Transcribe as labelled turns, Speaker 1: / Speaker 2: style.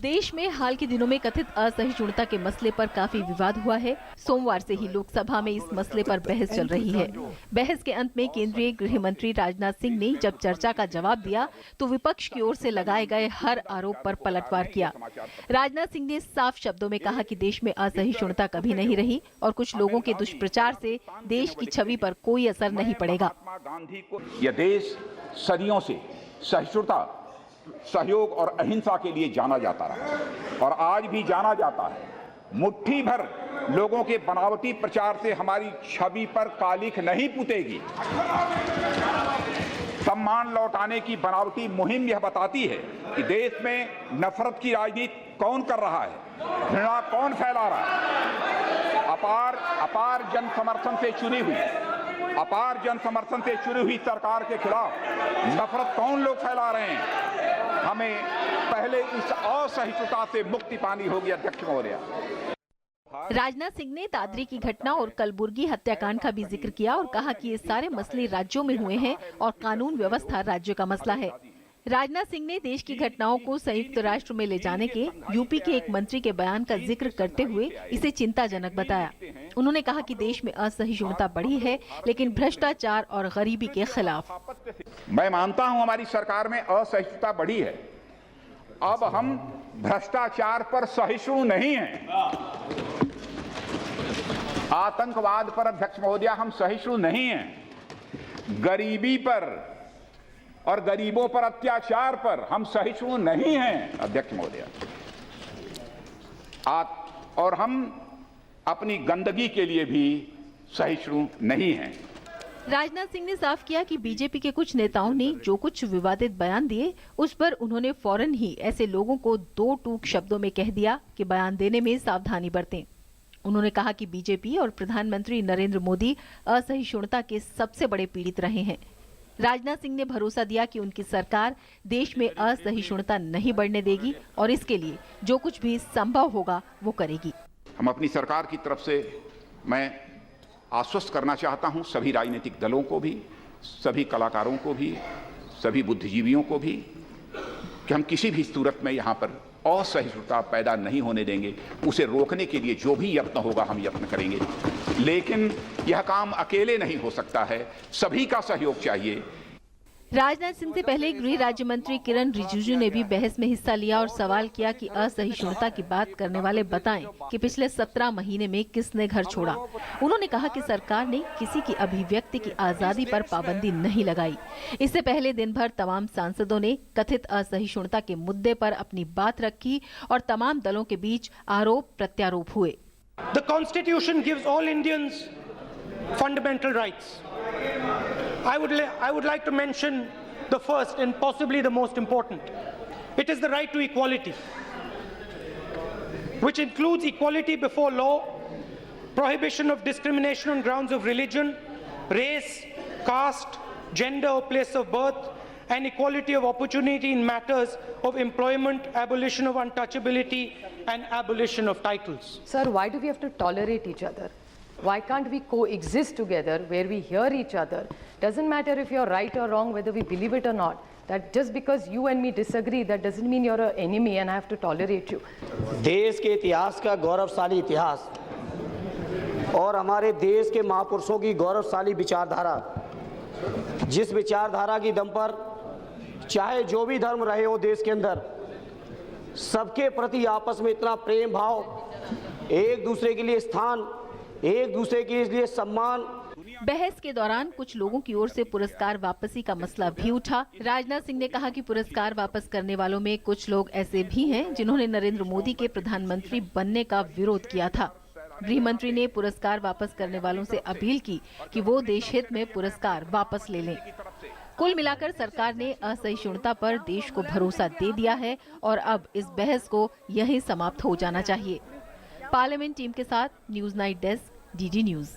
Speaker 1: देश में हाल के दिनों में कथित असहिष्णुता के मसले पर काफी विवाद हुआ है। सोमवार से ही लोकसभा में इस मसले पर बहस चल रही है। बहस के अंत में केंद्रीय गृह मंत्री राजनाथ सिंह ने जब चर्चा का जवाब दिया तो विपक्ष की ओर से लगाए गए हर आरोप पर पलटवार किया। राजनाथ सिंह ने साफ शब्दों में कहा कि देश में असहिष्णुता कभी नहीं रही और कुछ लोगों के दुष्प्रचार से देश की छवि पर कोई असर नहीं पड़ेगा।
Speaker 2: यह देश सदियों से सहिष्णुता, सहयोग और अहिंसा के लिए जाना जाता रहा और आज भी जाना जाता है। मुट्ठी भर लोगों के बनावटी प्रचार से हमारी छवि पर कालिख नहीं पुतेगी। सम्मान लौटाने की बनावटी मुहिम यह बताती है कि देश में नफरत की राजनीति कौन कर रहा है, घृणा कौन फैला रहा है। अपार जन समर्थन से चुनी हुई सरकार के खिलाफ नफरत कौन लोग फैला रहे हैं। हमें पहले इस असहिष्णुता से मुक्ति पानी होगी। अध्यक्ष महोदय,
Speaker 1: राजनाथ सिंह ने दादरी की घटना और कलबुर्गी हत्याकांड का भी जिक्र किया और कहा कि ये सारे मसले राज्यों में हुए हैं और कानून व्यवस्था राज्य का मसला है। राजनाथ सिंह ने देश की घटनाओं को संयुक्त राष्ट्र में ले जाने के यूपी के एक मंत्री के बयान का जिक्र करते हुए इसे चिंताजनक बताया। उन्होंने कहा कि देश में असहिष्णुता बढ़ी है, लेकिन भ्रष्टाचार और गरीबी के खिलाफ।
Speaker 2: मैं मानता हूं हमारी सरकार में असहिष्णुता बढ़ी है। अब हम भ्रष्टाचार पर सहिष्णु नहीं हैं। आतंकवाद पर अध्यक्ष महोदय हम सहिष्णु नहीं हैं। गरीबी पर और गरीबों पर अत्याचार पर हम सहिष्णु नहीं हैं अध्यक्ष महोदय। और हम अपनी गंदगी के लिए भी सहिष्णु नहीं हैं।
Speaker 1: राजनाथ सिंह ने साफ किया कि बीजेपी के कुछ नेताओं ने जो कुछ विवादित बयान दिए उस पर उन्होंने फौरन ही ऐसे लोगों को दो टूक शब्दों में कह दिया कि बयान देने में सावधानी बरतें। उन्होंने कहा कि बीजेपी और प्रधानमंत्री नरेंद्र मोदी असहिष्णुता के सबसे बड़े पीड़ित रहे हैं। राजनाथ सिंह ने भरोसा दिया कि उनकी सरकार देश में असहिष्णुता नहीं बढ़ने देगी और इसके लिए जो कुछ भी संभव होगा वो करेगी।
Speaker 2: हम अपनी सरकार की तरफ से मैं आश्वस्त करना चाहता हूं सभी राजनीतिक दलों को भी, सभी कलाकारों को भी, सभी बुद्धिजीवियों को भी कि हम किसी भी सूरत में यहाँ पर असहिष्णुता पैदा नहीं होने देंगे। उसे रोकने के लिए जो भी यत्न होगा हम यत्न करेंगे, लेकिन यह काम अकेले नहीं हो सकता है, सभी का सहयोग चाहिए।
Speaker 1: राजनाथ सिंह से पहले गृह राज्य मंत्री किरण रिजिजू ने भी बहस में हिस्सा लिया और सवाल किया कि असहिष्णुता की बात करने वाले बताएं कि पिछले 17 महीने में किसने घर छोड़ा। उन्होंने कहा कि सरकार ने किसी की अभिव्यक्ति की आजादी पर पाबंदी नहीं लगाई। इससे पहले दिन भर तमाम सांसदों ने कथित असहिष्णुता के मुद्दे पर अपनी बात रखी और तमाम दलों के बीच आरोप प्रत्यारोप हुए।
Speaker 3: The Constitution gives all Indians fundamental rights. I would like to mention the first and possibly the most important. It is the right to equality, which includes equality before law, prohibition of discrimination on grounds of religion, race, caste, gender or place of birth, and equality of opportunity in matters of employment, abolition of untouchability, and abolition of titles.
Speaker 4: Sir, why do we have to tolerate each other? Why can't we coexist together where we hear each other? Doesn't matter if you're right or wrong, whether we believe it or not. That just because you and me disagree, that doesn't mean you're an enemy and I have to tolerate you.
Speaker 5: देश के इतिहास का गौरवशाली इतिहास और हमारे देश के महापुरुषों की गौरवशाली विचारधारा, जिस विचारधारा की दम पर चाहे जो भी धर्म रहे हो देश के अंदर, सबके प्रति आपस में इतना प्रेम भाव, एक दूसरे के लिए स्थान, एक दूसरे के लिए सम्मान।
Speaker 1: बहस के दौरान कुछ लोगों की ओर से पुरस्कार वापसी का मसला भी उठा। राजनाथ सिंह ने कहा कि पुरस्कार वापस करने वालों में कुछ लोग ऐसे भी हैं जिन्होंने नरेंद्र मोदी के प्रधानमंत्री बनने का विरोध किया था। गृह मंत्री ने पुरस्कार वापस करने वालों से अपील की कि वो देश हित में पुरस्कार वापस ले लें। कुल मिलाकर सरकार ने असहिष्णुता पर देश को भरोसा दे दिया है और अब इस बहस को यहीं समाप्त हो जाना चाहिए। पार्लियामेंट टीम के साथ news night desk, DD news.